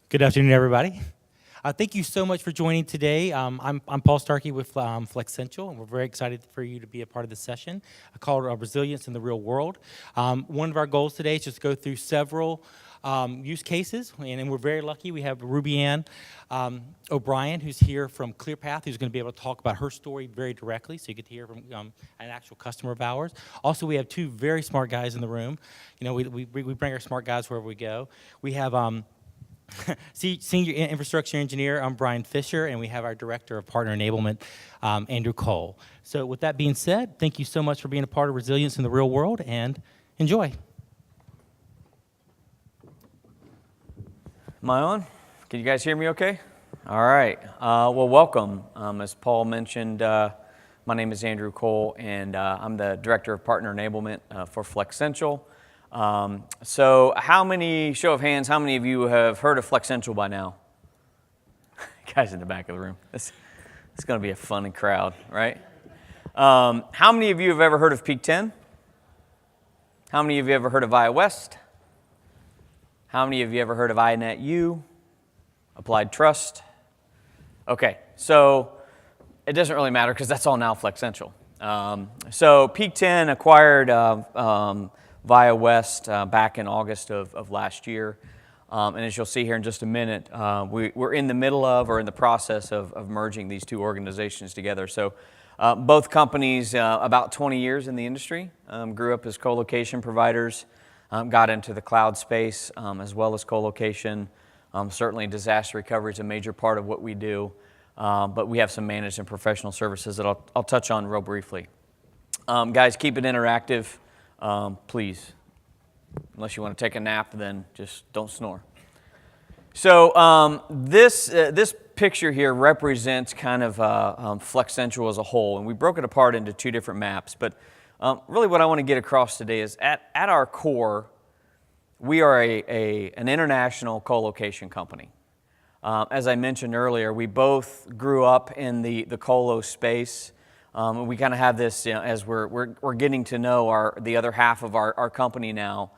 Good afternoon, everybody. Thank you so much for joining today. I'm Paul Starkey with Flexential, and we're very excited for you to be a part of this session called Resilience in the Real World. One of our goals today is just go through several use cases, and we're very lucky. We have Ruby Ann O'Brien, who's here from ClearPath, who's going to be able to talk about her story very directly, so you get to hear from an actual customer of ours. Also, we have two very smart guys in the room. You know, we bring our smart guys wherever we go. We have Senior Infrastructure Engineer, I'm Brian Fisher, and we have our Director of Partner Enablement, Andrew Cole. So with that being said, thank you so much for being a part of Resilience in the Real World, and enjoy. Am I on? Can you guys hear me okay? All right. Well, welcome. As Paul mentioned, my name is Andrew Cole, and I'm the Director of Partner Enablement for Flexential. So show of hands, how many of you have heard of Flexential by now? Guys in the back of the room. It's going to be a fun crowd, right? How many of you have ever heard of Peak 10? How many of you ever heard of iWest? How many of you ever heard of iNetU? Applied Trust? Okay, so it doesn't really matter because that's all now Flexential. So Peak 10 acquired via West back in August of last year. And as you'll see here in just a minute, we're in the middle of or in the process of merging these two organizations together. So both companies, about 20 years in the industry, grew up as co-location providers, got into the cloud space as well as co-location. Certainly disaster recovery is a major part of what we do, but we have some managed and professional services that I'll touch on real briefly. Guys, keep it interactive. Please, unless you want to take a nap, then just don't snore. So this picture here represents kind of Flexential as a whole, and we broke it apart into two different maps. But really what I want to get across today is at our core, we are an international co-location company. As I mentioned earlier, we both grew up in the colo space. We kind of have this, as we're getting to know the other half of our company now.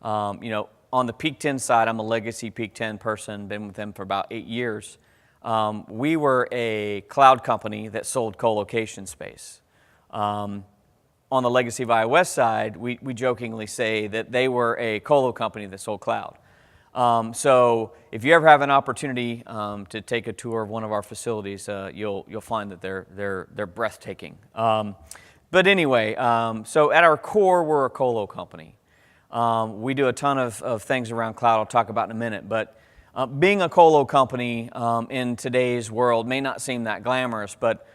On the Peak 10 side, I'm a legacy Peak 10 person, been with them for about 8 years. We were a cloud company that sold co-location space. On the legacy via West side, we jokingly say that they were a colo company that sold cloud. So if you ever have an opportunity to take a tour of one of our facilities, you'll find that they're breathtaking. But anyway, so at our core, we're a colo company. We do a ton of things around cloud I'll talk about in a minute, but being a colo company in today's world may not seem that glamorous, but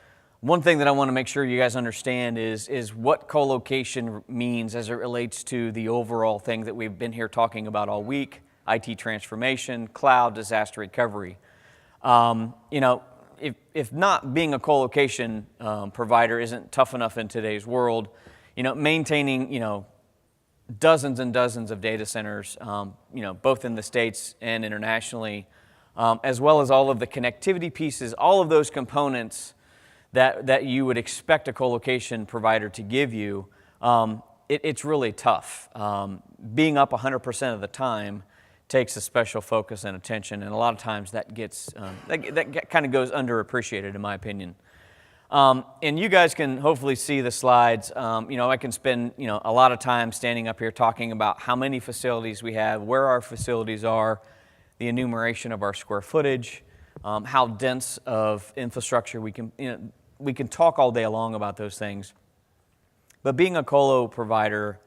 one thing that I want to make sure you guys understand is what co-location means as it relates to the overall thing that we've been here talking about all week. IT transformation, cloud, disaster recovery. If not being a co-location provider isn't tough enough in today's world, maintaining, dozens and dozens of data centers, both in the States and internationally, as well as all of the connectivity pieces, all of those components that you would expect a co-location provider to give you, it's really tough. Being up 100% of the time takes a special focus and attention, and a lot of times that gets that kind of goes underappreciated, in my opinion. And you guys can hopefully see the slides. I can spend a lot of time standing up here talking about how many facilities we have, where our facilities are, the enumeration of our square footage, how dense of infrastructure we can talk all day long about those things. But being a colo provider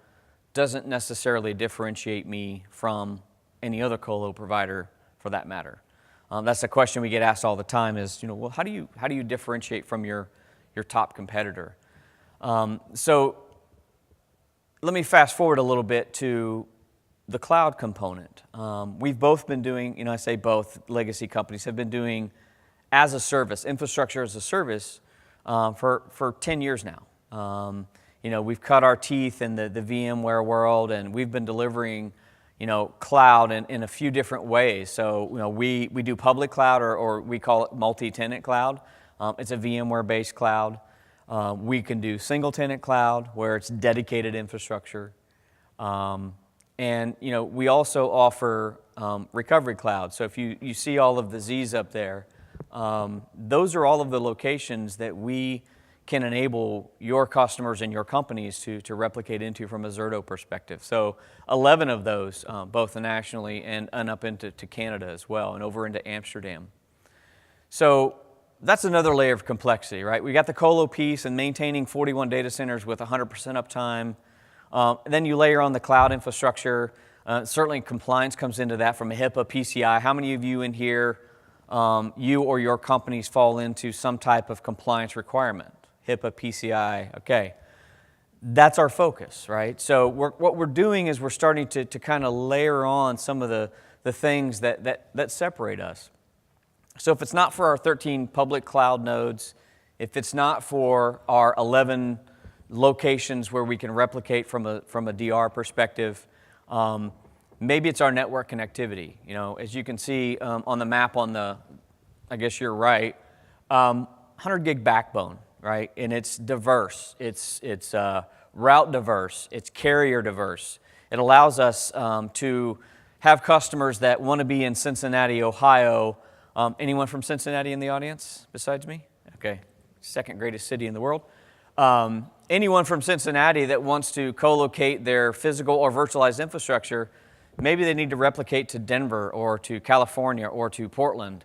doesn't necessarily differentiate me from any other colo provider for that matter. That's a question we get asked all the time is, well, how do you differentiate from your top competitor? So let me fast forward a little bit to the cloud component. We've both been doing, I say both legacy companies have been doing as a service, infrastructure as a service for 10 years now. We've cut our teeth in the VMware world, and we've been delivering cloud in a few different ways. So, we do public cloud or we call it multi-tenant cloud. It's a VMware-based cloud. We can do single-tenant cloud where it's dedicated infrastructure. And we also offer recovery cloud. So if you see all of the Z's up there, those are all of the locations that we can enable your customers and your companies to replicate into from a Zerto perspective. So 11 of those, both nationally and up into Canada as well, and over into Amsterdam. So that's another layer of complexity, right? We got the colo piece and maintaining 41 data centers with 100% uptime. Then you layer on the cloud infrastructure. Certainly compliance comes into that from a HIPAA, PCI. How many of you in here, you or your companies fall into some type of compliance requirement? HIPAA, PCI, okay. That's our focus, right? So what we're doing is we're starting to kind of layer on some of the things that separate us. So if it's not for our 13 public cloud nodes, if it's not for our 11 locations where we can replicate from a DR perspective, maybe it's our network connectivity. As you can see on the map I guess you're right, 100 gig backbone, right? And it's diverse, it's route diverse, it's carrier diverse. It allows us to have customers that want to be in Cincinnati, Ohio. Anyone from Cincinnati in the audience besides me? Okay, second greatest city in the world. Anyone from Cincinnati that wants to co-locate their physical or virtualized infrastructure, maybe they need to replicate to Denver or to California or to Portland.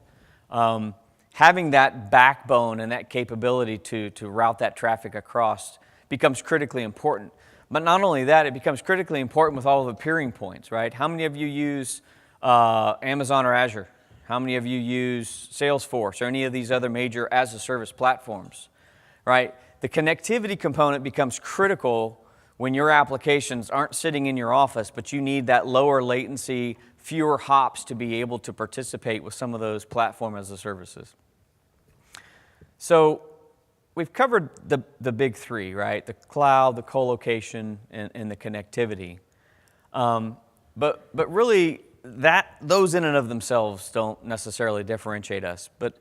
Having that backbone and that capability to route that traffic across becomes critically important. But not only that, it becomes critically important with all of the peering points, right? How many of you use Amazon or Azure? How many of you use Salesforce or any of these other major as-a-service platforms, right? The connectivity component becomes critical when your applications aren't sitting in your office, but you need that lower latency, fewer hops to be able to participate with some of those platform as a services. So we've covered the big three, right? The cloud, the co-location, and the connectivity. But really, those in and of themselves don't necessarily differentiate us. But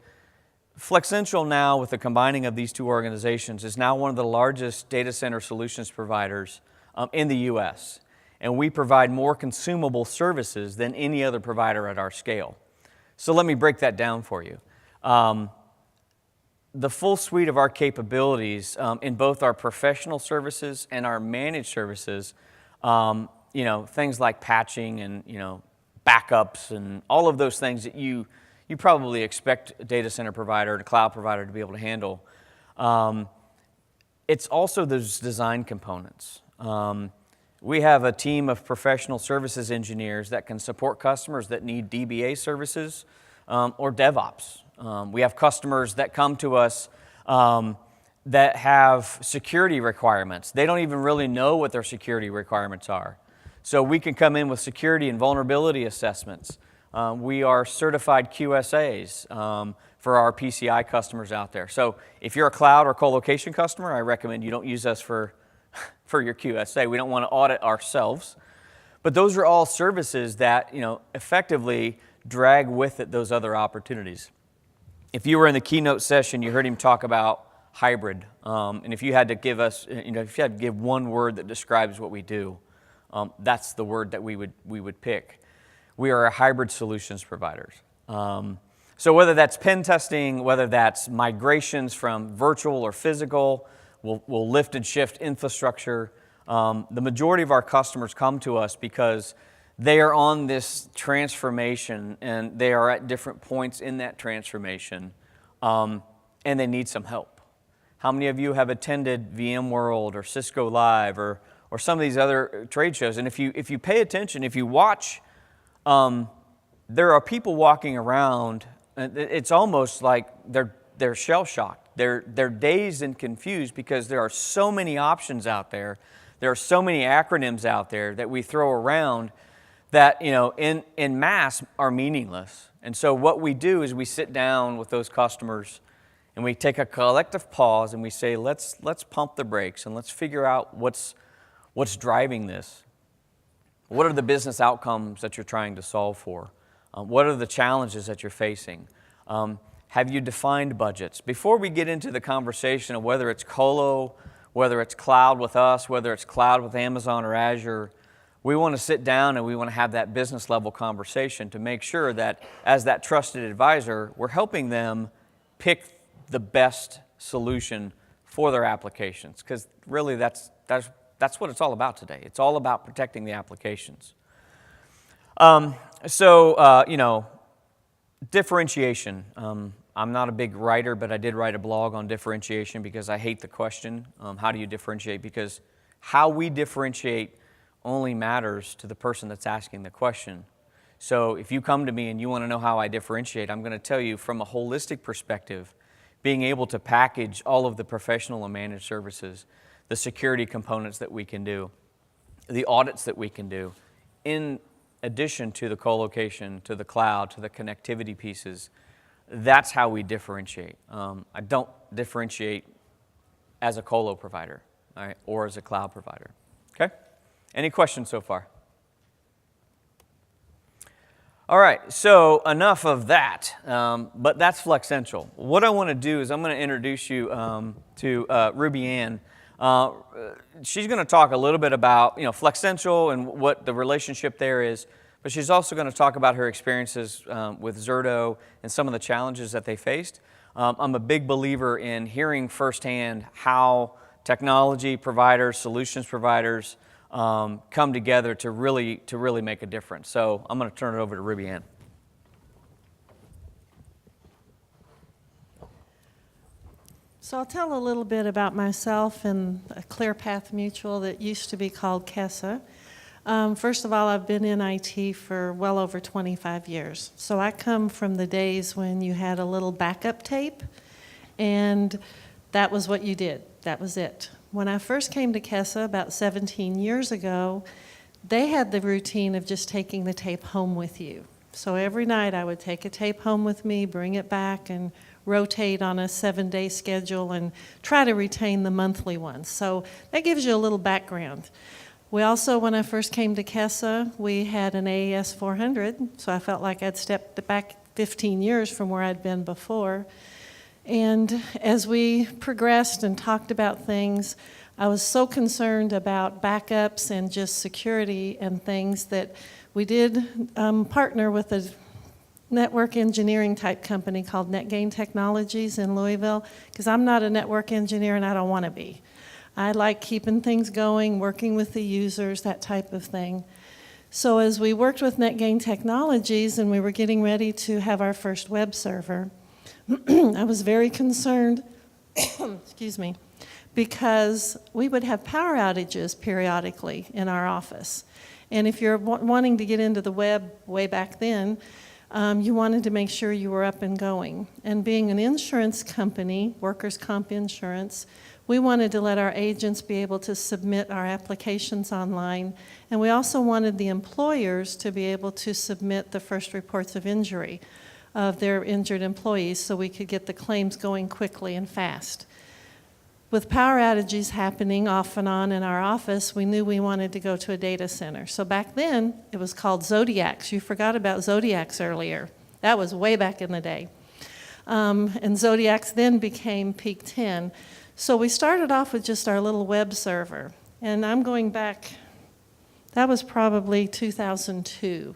Flexential now, with the combining of these two organizations, is now one of the largest data center solutions providers in the U.S. And we provide more consumable services than any other provider at our scale. So let me break that down for you. The full suite of our capabilities in both our professional services and our managed services, things like patching and backups and all of those things that you probably expect a data center provider and a cloud provider to be able to handle. It's also those design components. We have a team of professional services engineers that can support customers that need DBA services or DevOps. We have customers that come to us that have security requirements. They don't even really know what their security requirements are. So we can come in with security and vulnerability assessments. We are certified QSAs for our PCI customers out there. So if you're a cloud or co-location customer, I recommend you don't use us for your QSA. We don't want to audit ourselves. But those are all services that effectively drag with it those other opportunities. If you were in the keynote session, you heard him talk about hybrid. And if you had to give us, if you had to give one word that describes what we do, that's the word that we would pick. We are a hybrid solutions providers. So whether that's pen testing, whether that's migrations from virtual or physical, we'll lift and shift infrastructure. The majority of our customers come to us because they are on this transformation and they are at different points in that transformation and they need some help. How many of you have attended VMworld or Cisco Live or some of these other trade shows? And if you pay attention, if you watch, there are people walking around, and it's almost like they're shell-shocked. They're dazed and confused because there are so many options out there. There are so many acronyms out there that we throw around that in mass are meaningless. And so what we do is we sit down with those customers and we take a collective pause and we say, let's pump the brakes and let's figure out what's driving this. What are the business outcomes that you're trying to solve for? What are the challenges that you're facing? Have you defined budgets? Before we get into the conversation of whether it's colo, whether it's cloud with us, whether it's cloud with Amazon or Azure, We want to sit down and we want to have that business level conversation to make sure that as that trusted advisor, we're helping them pick the best solution for their applications. Because really that's what it's all about today. It's all about protecting the applications. Differentiation. I'm not a big writer, but I did write a blog on differentiation because I hate the question, how do you differentiate? Because how we differentiate only matters to the person that's asking the question. So if you come to me and you want to know how I differentiate, I'm going to tell you from a holistic perspective, being able to package all of the professional and managed services, the security components that we can do, the audits that we can do, in addition to the co-location, to the cloud, to the connectivity pieces, that's how we differentiate. I don't differentiate as a colo provider, all right, or as a cloud provider. Okay? Any questions so far? All right, so enough of that, but that's Flexential. What I want to do is I'm going to introduce you to Ruby Ann. She's going to talk a little bit about Flexential and what the relationship there is, but she's also going to talk about her experiences with Zerto and some of the challenges that they faced. I'm a big believer in hearing firsthand how technology providers, solutions providers, come together to really make a difference. So I'm going to turn it over to Ruby Ann. So I'll tell a little bit about myself and a ClearPath Mutual that used to be called KESA. First of all, I've been in IT for well over 25 years. So I come from the days when you had a little backup tape, and that was what you did. That was it. When I first came to KESA about 17 years ago, they had the routine of just taking the tape home with you. So every night I would take a tape home with me, bring it back, and rotate on a 7-day schedule and try to retain the monthly ones. So that gives you a little background. We also, when I first came to KESA, we had an AES 400, so I felt like I'd stepped back 15 years from where I'd been before. And as we progressed and talked about things, I was so concerned about backups and just security and things that we did partner with a network engineering type company called NetGain Technologies in Louisville, because I'm not a network engineer and I don't want to be. I like keeping things going, working with the users, that type of thing. So as we worked with NetGain Technologies and we were getting ready to have our first web server, I was very concerned, excuse me, because we would have power outages periodically in our office. And if you're wanting to get into the web way back then, you wanted to make sure you were up and going. And being an insurance company, workers' comp insurance, we wanted to let our agents be able to submit our applications online. And we also wanted the employers to be able to submit the first reports of injury of their injured employees so we could get the claims going quickly and fast. With power outages happening off and on in our office, we knew we wanted to go to a data center. So back then, it was called Zodiacs. You forgot about Zodiacs earlier. That was way back in the day. And Zodiacs then became Peak 10. So we started off with just our little web server. And I'm going back, that was probably 2002.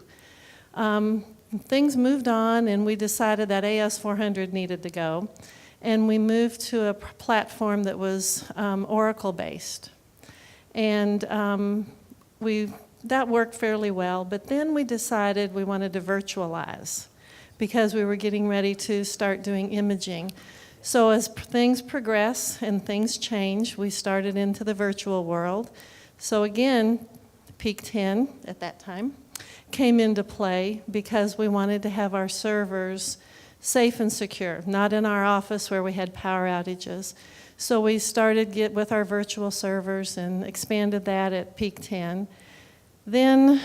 Things moved on, and we decided that AS400 needed to go. And we moved to a platform that was Oracle-based. And that worked fairly well, but then we decided we wanted to virtualize because we were getting ready to start doing imaging. So as things progress and things change, we started into the virtual world. So again, Peak 10 at that time came into play because we wanted to have our servers safe and secure, not in our office where we had power outages. So we started with our virtual servers and expanded that at Peak 10. Then,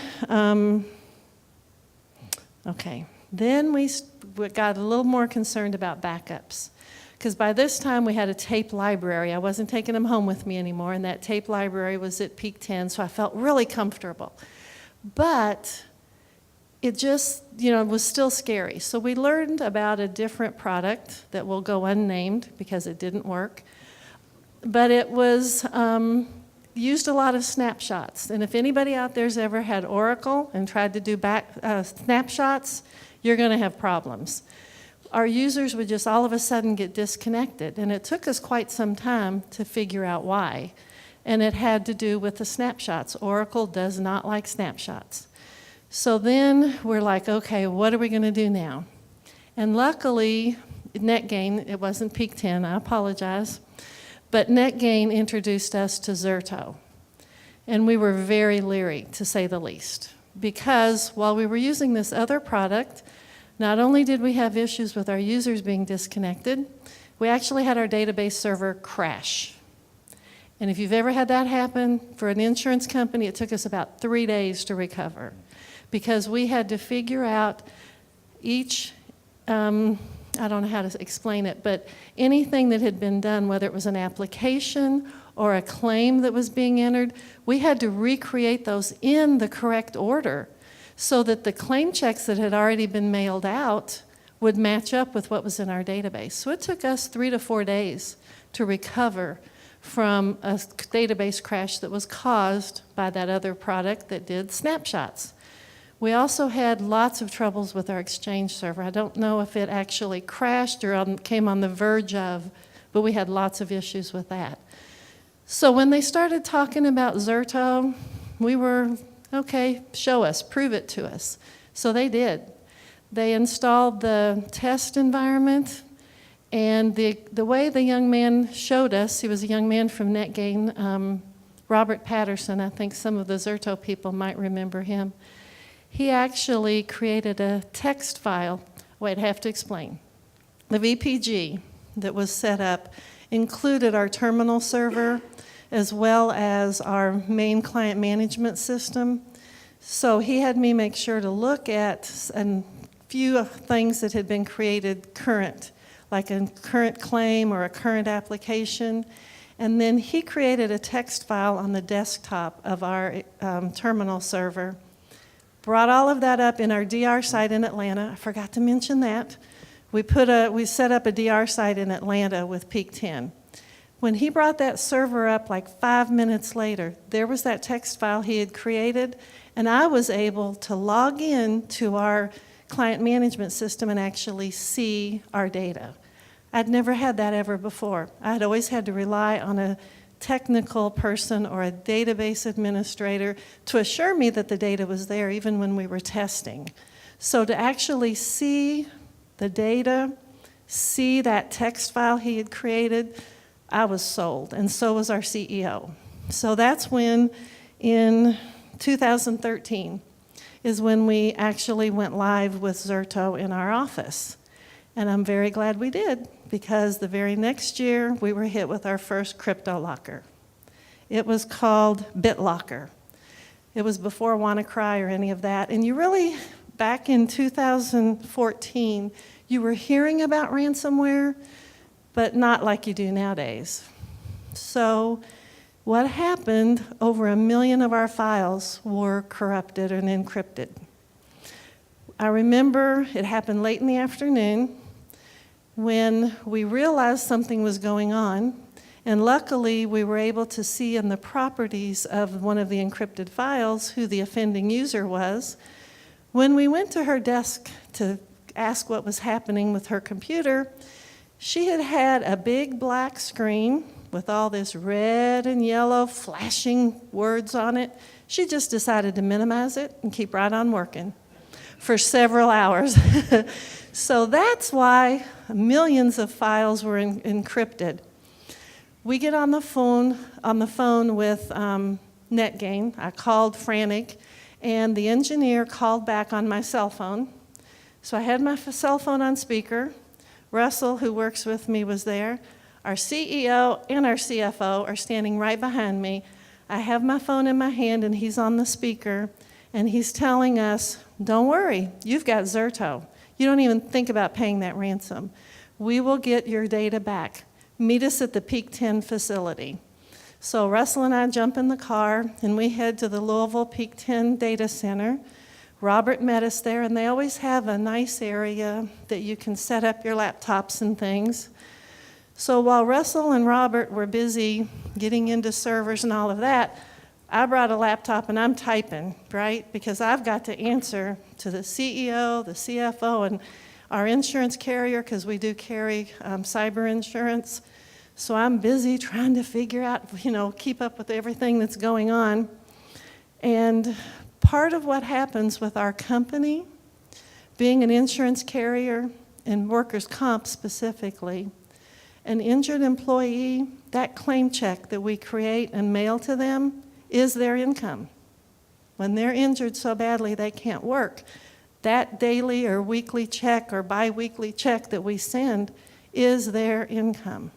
then we got a little more concerned about backups. Because by this time we had a tape library. I wasn't taking them home with me anymore, and that tape library was at Peak 10, so I felt really comfortable. But it just, was still scary. So we learned about a different product that will go unnamed because it didn't work. But it was used a lot of snapshots. And if anybody out there's ever had Oracle and tried to do snapshots, you're going to have problems. Our users would just all of a sudden get disconnected, and it took us quite some time to figure out why. And it had to do with the snapshots. Oracle does not like snapshots. So then we're like, okay, what are we going to do now? And luckily, NetGain, it wasn't Peak 10, I apologize, but NetGain introduced us to Zerto. And we were very leery, to say the least, because while we were using this other product, not only did we have issues with our users being disconnected, we actually had our database server crash. And if you've ever had that happen for an insurance company, it took us about 3 days to recover, because we had to figure out each, I don't know how to explain it, but anything that had been done, whether it was an application or a claim that was being entered, we had to recreate those in the correct order so that the claim checks that had already been mailed out would match up with what was in our database. So it took us 3 to 4 days to recover from a database crash that was caused by that other product that did snapshots. We also had lots of troubles with our Exchange server. I don't know if it actually crashed or came on the verge of, but we had lots of issues with that. So when they started talking about Zerto, we were, okay, show us, prove it to us. So they did. They installed the test environment, and the way the young man showed us, he was a young man from NetGain, Robert Patterson, I think some of the Zerto people might remember him. He actually created a text file. Wait, I have to explain. The VPG that was set up included our terminal server as well as our main client management system. So he had me make sure to look at a few things that had been created current, like a current claim or a current application. And then he created a text file on the desktop of our terminal server. Brought all of that up in our DR site in Atlanta. I forgot to mention that. We set up a DR site in Atlanta with Peak 10. When he brought that server up like 5 minutes later, there was that text file he had created, and I was able to log in to our client management system and actually see our data. I'd never had that ever before. I had always had to rely on a technical person or a database administrator to assure me that the data was there even when we were testing. So to actually see the data, see that text file he had created, I was sold, and so was our CEO. So that's when, in 2013, is when we actually went live with Zerto in our office. And I'm very glad we did, because the very next year, we were hit with our first crypto locker. It was called BitLocker. It was before WannaCry or any of that. And you really, back in 2014, you were hearing about ransomware, but not like you do nowadays. So what happened, over 1 million of our files were corrupted and encrypted. I remember it happened late in the afternoon when we realized something was going on, and luckily we were able to see in the properties of one of the encrypted files who the offending user was. When we went to her desk to ask what was happening with her computer, she had a big black screen with all this red and yellow flashing words on it. She just decided to minimize it and keep right on working for several hours. So that's why millions of files were encrypted. We get on the phone with NetGain. I called frantic, and the engineer called back on my cell phone. So I had my cell phone on speaker. Russell, who works with me, was there. Our CEO and our CFO are standing right behind me. I have my phone in my hand, and he's on the speaker, and he's telling us, don't worry, you've got Zerto. You don't even think about paying that ransom. We will get your data back. Meet us at the Peak 10 facility. So Russell and I jump in the car, and we head to the Louisville Peak 10 data center. Robert met us there, and they always have a nice area that you can set up your laptops and things. So while Russell and Robert were busy getting into servers and all of that, I brought a laptop and I'm typing, right? Because I've got to answer to the CEO, the CFO, and our insurance carrier, because we do carry cyber insurance. So I'm busy trying to figure out, keep up with everything that's going on. And part of what happens with our company, being an insurance carrier and workers' comp specifically, an injured employee, that claim check that we create and mail to them is their income. When they're injured so badly they can't work, that daily or weekly check or biweekly check that we send is their income.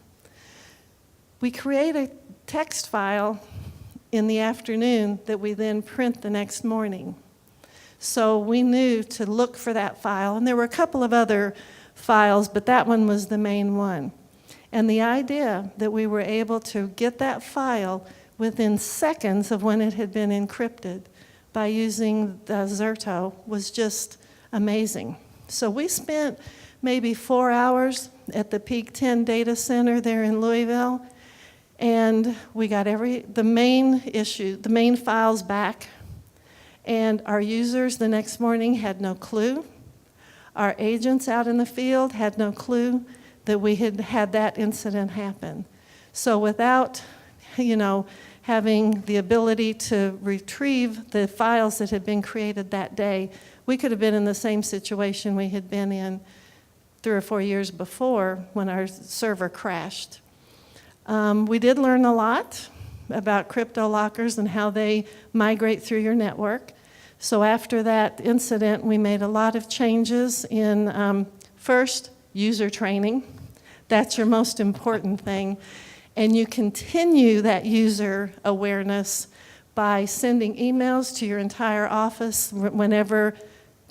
We create a text file in the afternoon that we then print the next morning. So we knew to look for that file, and there were a couple of other files, but that one was the main one. And the idea that we were able to get that file within seconds of when it had been encrypted by using the Zerto was just amazing. So we spent maybe 4 hours at the Peak 10 data center there in Louisville, and we got the main files back, and our users the next morning had no clue. Our agents out in the field had no clue that we had had that incident happen. So without, having the ability to retrieve the files that had been created that day, we could have been in the same situation we had been in 3 or 4 years before when our server crashed. We did learn a lot about crypto lockers and how they migrate through your network. So after that incident, we made a lot of changes in, first, user training. That's your most important thing. And you continue that user awareness by sending emails to your entire office whenever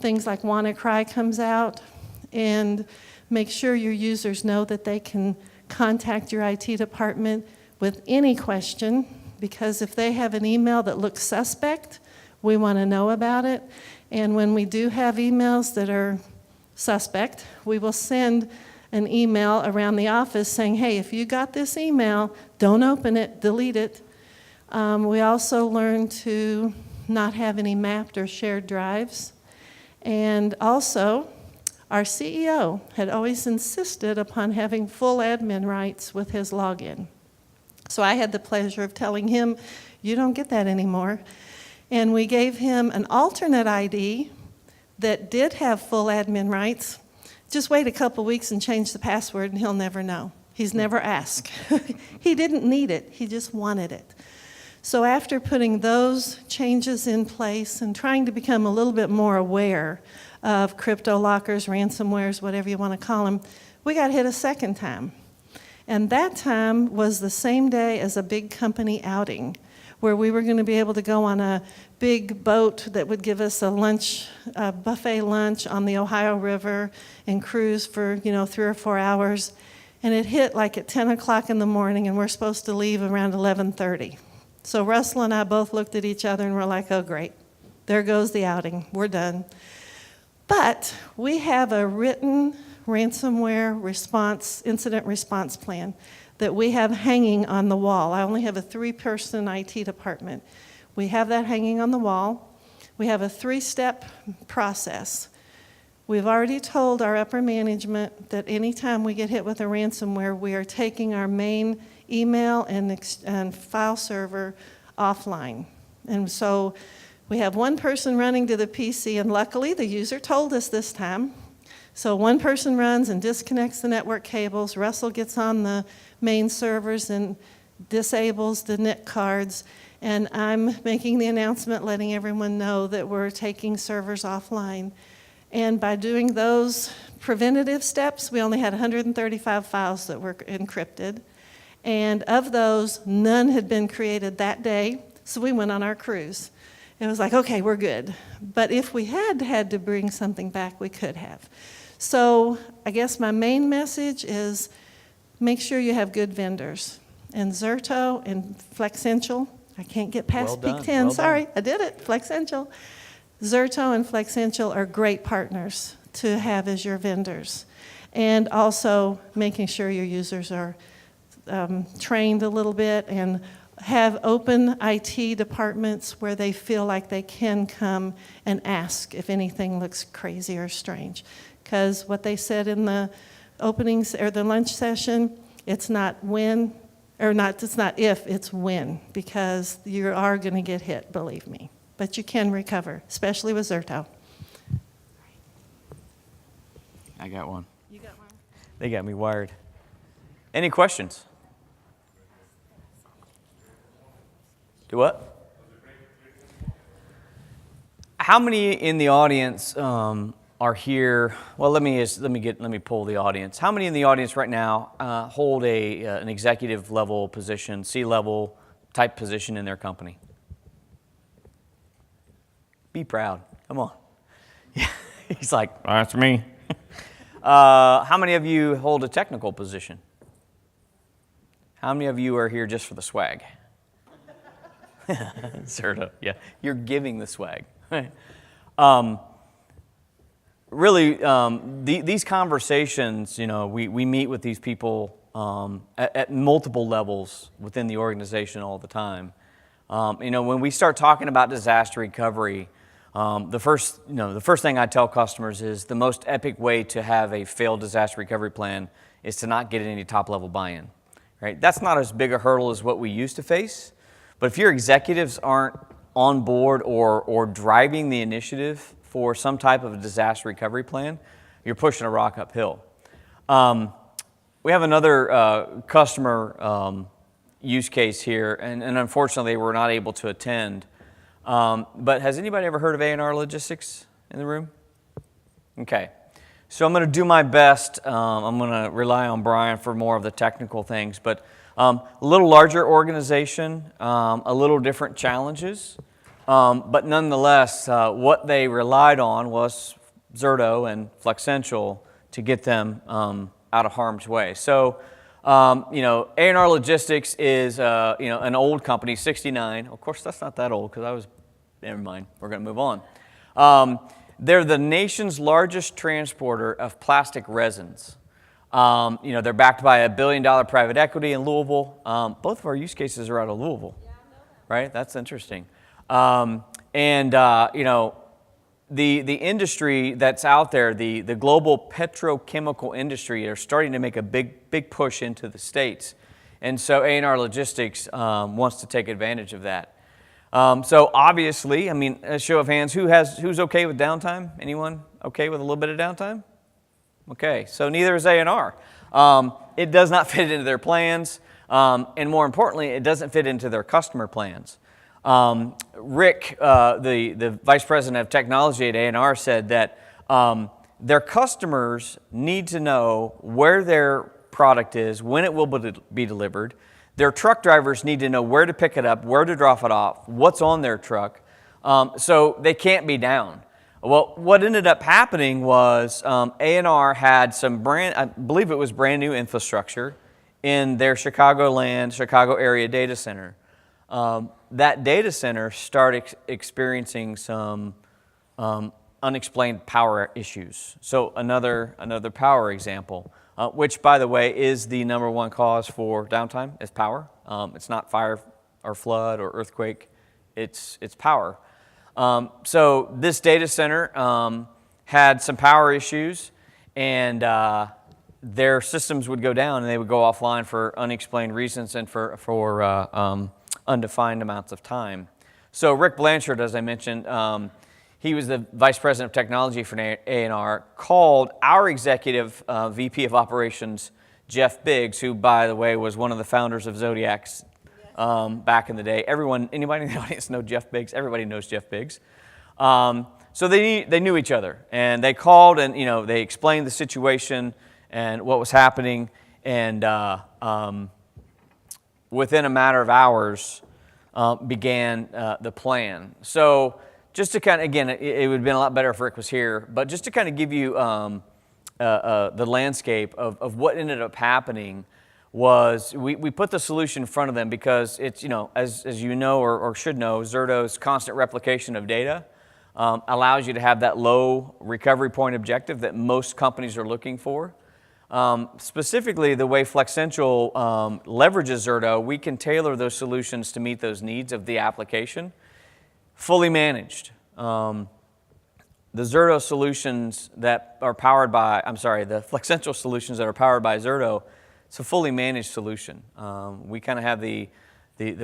things like WannaCry comes out, and make sure your users know that they can contact your IT department with any question, because if they have an email that looks suspect, we want to know about it. And when we do have emails that are suspect, we will send an email around the office saying, hey, if you got this email, don't open it, delete it. We also learned to not have any mapped or shared drives. And also, our CEO had always insisted upon having full admin rights with his login. So I had the pleasure of telling him, you don't get that anymore. And we gave him an alternate ID that did have full admin rights. Just wait a couple weeks and change the password and he'll never know. He's never asked. He didn't need it, he just wanted it. So after putting those changes in place and trying to become a little bit more aware of crypto lockers, ransomwares, whatever you want to call them, we got hit a second time. And that time was the same day as a big company outing, where we were going to be able to go on a big boat that would give us a buffet lunch on the Ohio River and cruise for 3 or 4 hours. And it hit like at 10 o'clock in the morning, and we're supposed to leave around 11:30. So Russell and I both looked at each other and we're like, oh great, there goes the outing, we're done. But we have a written ransomware incident response plan that we have hanging on the wall. I only have a 3-person IT department. We have that hanging on the wall. We have a 3-step process. We've already told our upper management that anytime we get hit with a ransomware, we are taking our main email and file server offline. And so we have one person running to the PC, and luckily the user told us this time. So one person runs and disconnects the network cables. Russell gets on the main servers and disables the NIC cards. And I'm making the announcement, letting everyone know that we're taking servers offline. And by doing those preventative steps, we only had 135 files that were encrypted. And of those, none had been created that day, so we went on our cruise. It was like, okay, we're good. But if we had to bring something back, we could have. So I guess my main message is make sure you have good vendors. And Zerto and Flexential, I can't get past Peak 10, sorry, I did it, Flexential. Zerto and Flexential are great partners to have as your vendors. and also making sure your users are trained a little bit and have open IT departments where they feel like they can come and ask if anything looks crazy or strange. Because what they said in the openings or the lunch session, it's not when, or not, it's not if, it's when, because you are going to get hit, believe me. But you can recover, especially with Zerto. I got one. You got one? They got me wired. Any questions? Do what? How many in the audience are here? Well, let me poll the audience. How many in the audience right now hold an executive level position, C-level type position in their company? Be proud. Come on. Yeah. He's like, that's me. How many of you hold a technical position? How many of you are here just for the swag? Zerto, yeah. You're giving the swag. Really, these conversations, we meet with these people at multiple levels within the organization all the time. When we start talking about disaster recovery, the first thing I tell customers is the most epic way to have a failed disaster recovery plan is to not get any top-level buy-in. Right? That's not as big a hurdle as what we used to face. But if your executives aren't on board or driving the initiative for some type of a disaster recovery plan, you're pushing a rock uphill. We have another customer use case here, and unfortunately we're not able to attend. But has anybody ever heard of A&R Logistics in the room? Okay. So I'm going to do my best. I'm going to rely on Brian for more of the technical things, but a little larger organization, a little different challenges, but nonetheless, what they relied on was Zerto and Flexential to get them out of harm's way. So, A&R Logistics is an old company, 69. Of course, that's not that old because never mind. We're going to move on. They're the nation's largest transporter of plastic resins. They're backed by $1 billion private equity in Louisville. Both of our use cases are out of Louisville, right? That's interesting. The industry that's out there, the global petrochemical industry, are starting to make a big push into the States. And so A&R Logistics wants to take advantage of that. So obviously, a show of hands, who's okay with downtime? Anyone okay with a little bit of downtime? Okay, so neither is A&R. It does not fit into their plans, and more importantly, it doesn't fit into their customer plans. Rick, the Vice President of Technology at A&R, said that their customers need to know where their product is, when it will be delivered. Their truck drivers need to know where to pick it up, where to drop it off, what's on their truck, so they can't be down. Well, what ended up happening was A&R had some I believe it was brand new infrastructure in their Chicago area data center. That data center started experiencing some unexplained power issues. So another power example, which, by the way, is the number one cause for downtime, is power. It's not fire or flood or earthquake, it's power. So this data center had some power issues, and their systems would go down and they would go offline for unexplained reasons and for undefined amounts of time. So Rick Blanchard, as I mentioned, he was the Vice President of Technology for A&R, called our Executive VP of Operations, Jeff Biggs, who, by the way, was one of the founders of Zodiac's back in the day. Anybody in the audience know Jeff Biggs? Everybody knows Jeff Biggs. So they knew each other, and they called, and they explained the situation and what was happening, and within a matter of hours began the plan. So just to kind of, again, it would have been a lot better if Rick was here, but just to kind of give you the landscape of what ended up happening was we put the solution in front of them because it's, as you know or should know, Zerto's constant replication of data allows you to have that low recovery point objective that most companies are looking for. Specifically, the way Flexential leverages Zerto, we can tailor those solutions to meet those needs of the application. Fully managed. The Zerto solutions that are powered by, the Flexential solutions that are powered by Zerto, it's a fully managed solution. We kind of have the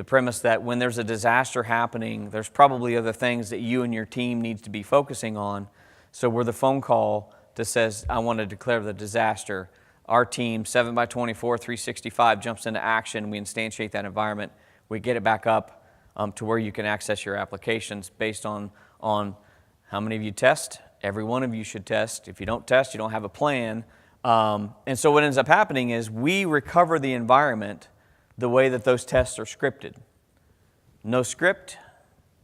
premise that when there's a disaster happening, there's probably other things that you and your team needs to be focusing on. So we're the phone call that says, I want to declare the disaster. Our team, 7x24, 365, jumps into action. We instantiate that environment. We get it back up to where you can access your applications based on how many of you test. Every one of you should test. If you don't test, you don't have a plan. And so what ends up happening is we recover the environment the way that those tests are scripted. No script,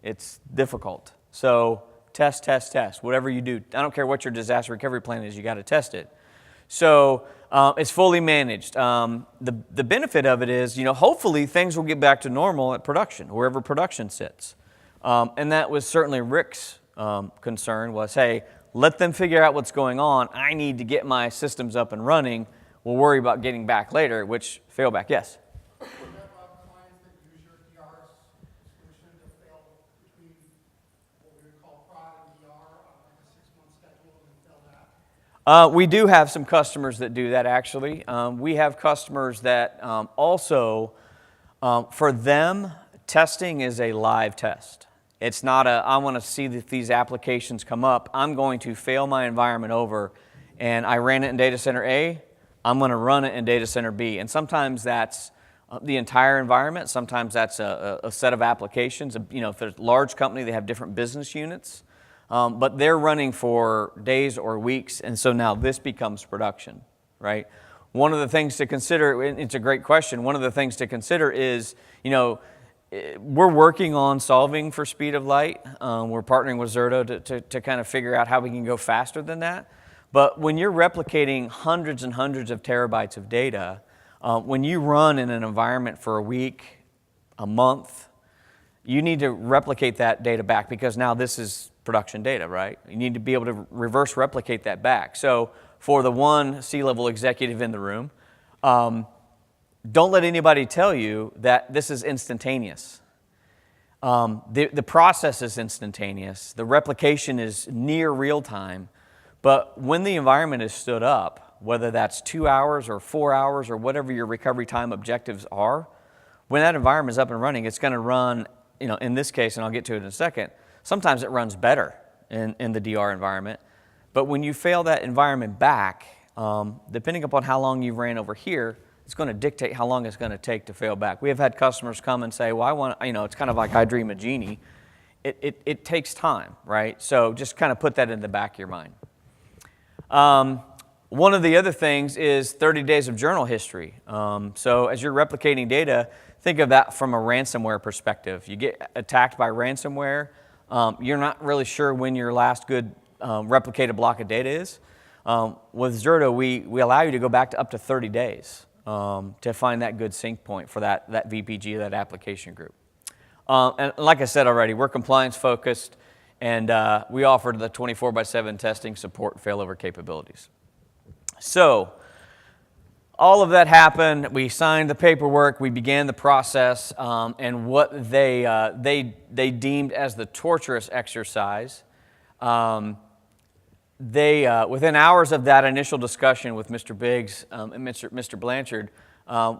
it's difficult. So test, test, test. Whatever you do, I don't care what your disaster recovery plan is, you got to test it. So it's fully managed. The benefit of it is, hopefully things will get back to normal at production, wherever production sits. And that was certainly Rick's concern was, hey, let them figure out what's going on. I need to get my systems up and running. We'll worry about getting back later, which failback, yes? Do you have clients that use your DR solution to fail between what we would call prod and DR on like a 6-month schedule and fail that? We do have some customers that do that, actually. We have customers that also, for them, testing is a live test. It's not I want to see that these applications come up. I'm going to fail my environment over, and I ran it in data center A. I'm going to run it in data center B. And sometimes that's the entire environment. Sometimes that's a set of applications. If there's a large company, they have different business units. But they're running for days or weeks, and so now this becomes production, right? One of the things to consider, and it's a great question, one of the things to consider is, we're working on solving for speed of light. We're partnering with Zerto to kind of figure out how we can go faster than that. But when you're replicating hundreds and hundreds of terabytes of data, when you run in an environment for a week, a month, you need to replicate that data back because now this is production data, right? You need to be able to reverse replicate that back. So for the one C-level executive in the room, don't let anybody tell you that this is instantaneous. The process is instantaneous. The replication is near real time. But when the environment is stood up, whether that's 2 hours or 4 hours or whatever your recovery time objectives are, when that environment is up and running, it's going to run, in this case, and I'll get to it in a second, sometimes it runs better in the DR environment. But when you fail that environment back, depending upon how long you ran over here, it's going to dictate how long it's going to take to fail back. We have had customers come and say, well, I want, it's kind of like I dream a genie. It takes time, right? So just kind of put that in the back of your mind. One of the other things is 30 days of journal history. So as you're replicating data, think of that from a ransomware perspective. You get attacked by ransomware. You're not really sure when your last good replicated block of data is. With Zerto, we allow you to go back to up to 30 days to find that good sync point for that VPG, that application group. And like I said already, we're compliance focused, and we offer the 24/7 testing, support, failover capabilities. So all of that happened. We signed the paperwork. We began the process, and what they deemed as the torturous exercise. Within hours of that initial discussion with Mr. Biggs and Mr. Blanchard,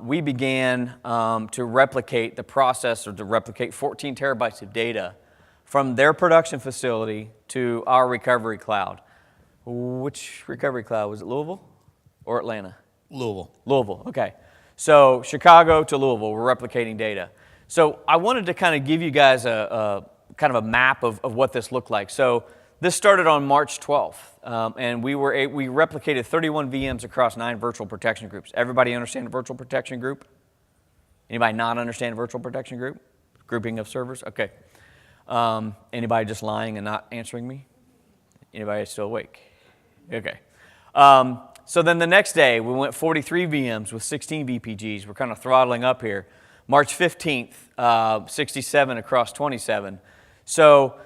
we began to replicate the process, or to replicate 14 terabytes of data from their production facility to our recovery cloud. Which recovery cloud? Was it Louisville or Atlanta? Louisville. Louisville, okay. So Chicago to Louisville, we're replicating data. So I wanted to kind of give you guys a kind of a map of what this looked like. So this started on March 12th, and we replicated 31 VMs across 9 virtual protection groups. Everybody understand a virtual protection group? Anybody not understand a virtual protection group? Grouping of servers? Okay. Anybody just lying and not answering me? Anybody still awake? Okay. So then the next day, we went 43 VMs with 16 VPGs. We're kind of throttling up here. March 15th, 67 across 27. So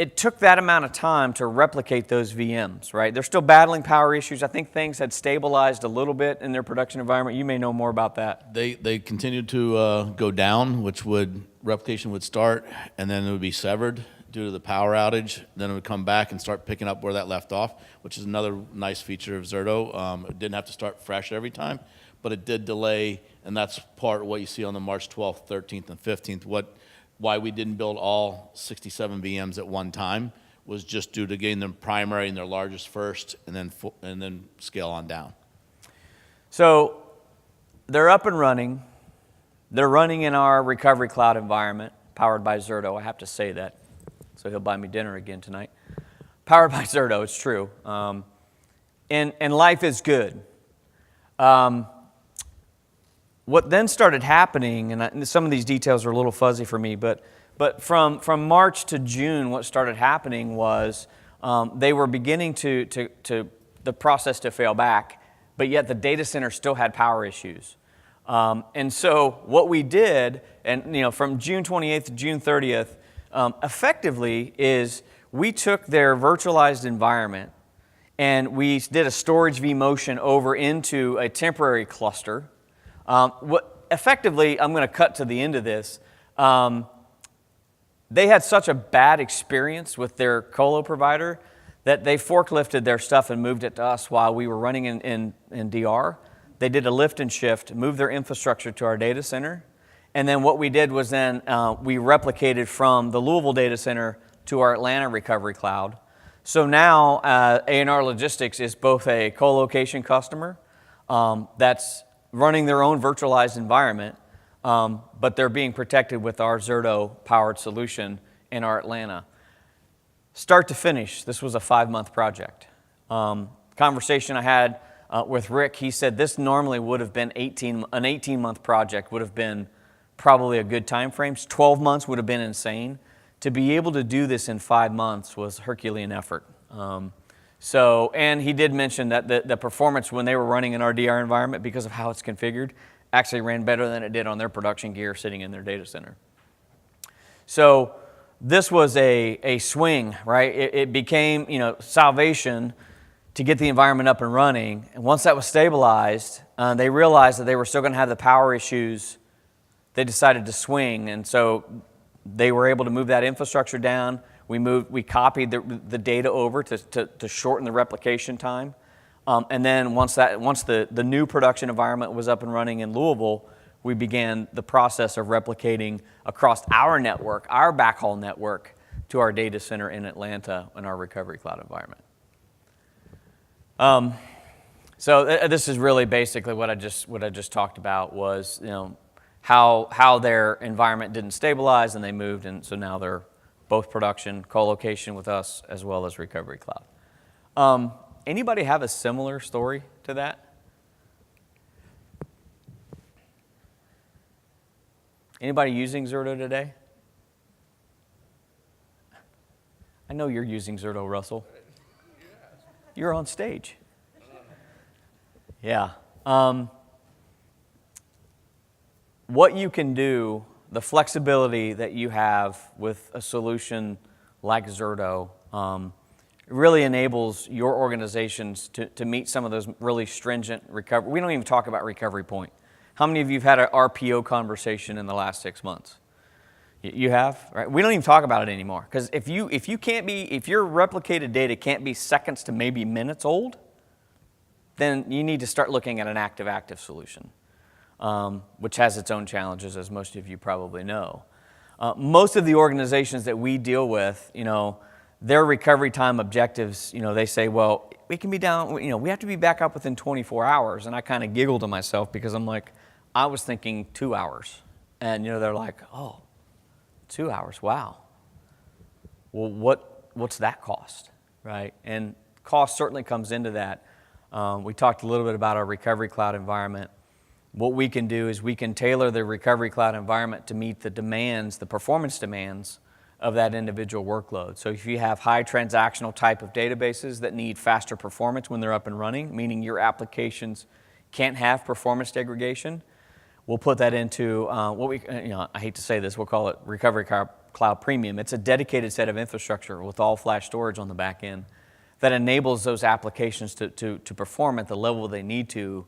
it took that amount of time to replicate those VMs, right? They're still battling power issues. I think things had stabilized a little bit in their production environment. You may know more about that. They continued to go down, replication would start, and then it would be severed due to the power outage. Then it would come back and start picking up where that left off, which is another nice feature of Zerto. It didn't have to start fresh every time, but it did delay, and that's part of what you see on the March 12th, 13th, and 15th. Why we didn't build all 67 VMs at one time was just due to getting them primary and their largest first, and then scale on down. So they're up and running. They're running in our recovery cloud environment, powered by Zerto. I have to say that, so he'll buy me dinner again tonight. Powered by Zerto, it's true. And life is good. What then started happening, and some of these details are a little fuzzy for me, but from March to June, what started happening was they were beginning to the process to fail back, but yet the data center still had power issues. And so what we did, and from June 28th to June 30th, effectively is we took their virtualized environment and we did a storage vMotion over into a temporary cluster. Effectively, I'm going to cut to the end of this. They had such a bad experience with their colo provider that they forklifted their stuff and moved it to us while we were running in DR. They did a lift and shift, moved their infrastructure to our data center. And then what we did was then we replicated from the Louisville data center to our Atlanta recovery cloud. So now A&R Logistics is both a co-location customer that's running their own virtualized environment, but they're being protected with our Zerto-powered solution in our Atlanta. Start to finish, this was a 5-month project. Conversation I had with Rick, he said this normally would have been an 18-month project would have been probably a good time frame. 12 months would have been insane. To be able to do this in 5 months was a Herculean effort. And he did mention that the performance when they were running in our DR environment, because of how it's configured, actually ran better than it did on their production gear sitting in their data center. So this was a swing, right? It became, salvation to get the environment up and running. And once that was stabilized, they realized that they were still going to have the power issues. They decided to swing, and so they were able to move that infrastructure down. We copied the data over to shorten the replication time. And then once the new production environment was up and running in Louisville, we began the process of replicating across our network, our backhaul network, to our data center in Atlanta in our recovery cloud environment. This is really basically what I just talked about was how their environment didn't stabilize and they moved, and so now they're both production, co-location with us, as well as recovery cloud. Anybody have a similar story to that? Anybody using Zerto today? I know you're using Zerto, Russell. You're on stage. Yeah. What you can do, the flexibility that you have with a solution like Zerto really enables your organizations to meet some of those really stringent recovery. We don't even talk about recovery point. How many of you have had an RPO conversation in the last 6 months? You have, right? We don't even talk about it anymore because if your replicated data can't be seconds to maybe minutes old, then you need to start looking at an active-active solution, which has its own challenges, as most of you probably know. Most of the organizations that we deal with, their recovery time objectives, they say, well, we can be down, we have to be back up within 24 hours. And I kind of giggle to myself because I'm like, I was thinking 2 hours. And, they're like, oh, 2 hours, wow. Well, what's that cost, right? And cost certainly comes into that. We talked a little bit about our recovery cloud environment. What we can do is we can tailor the recovery cloud environment to meet the demands, the performance demands of that individual workload. So if you have high transactional type of databases that need faster performance when they're up and running, meaning your applications can't have performance degradation, we'll put that into I hate to say this, we'll call it recovery Cloud Premium. It's a dedicated set of infrastructure with all flash storage on the back end that enables those applications to perform at the level they need to,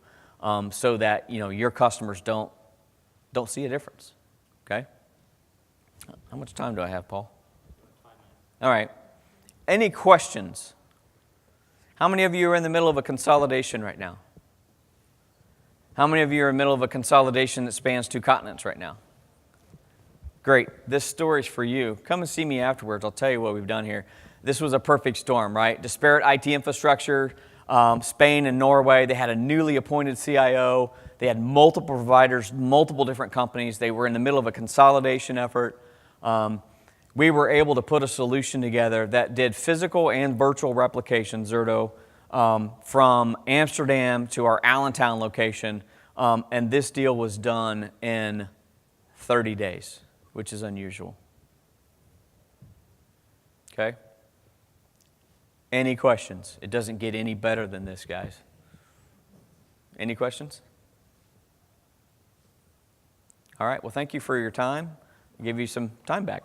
so that your customers don't see a difference. Okay? How much time do I have, Paul? 5 minutes. All right. Any questions? How many of you are in the middle of a consolidation right now? How many of you are in the middle of a consolidation that spans 2 continents right now? Great. This story's for you. Come and see me afterwards. I'll tell you what we've done here. This was a perfect storm, right? Disparate IT infrastructure, Spain and Norway. They had a newly appointed CIO. They had multiple providers, multiple different companies. They were in the middle of a consolidation effort. We were able to put a solution together that did physical and virtual replication, Zerto, from Amsterdam to our Allentown location. And this deal was done in 30 days, which is unusual. Okay? Any questions? It doesn't get any better than this, guys. Any questions? All right, well, thank you for your time. I'll give you some time back.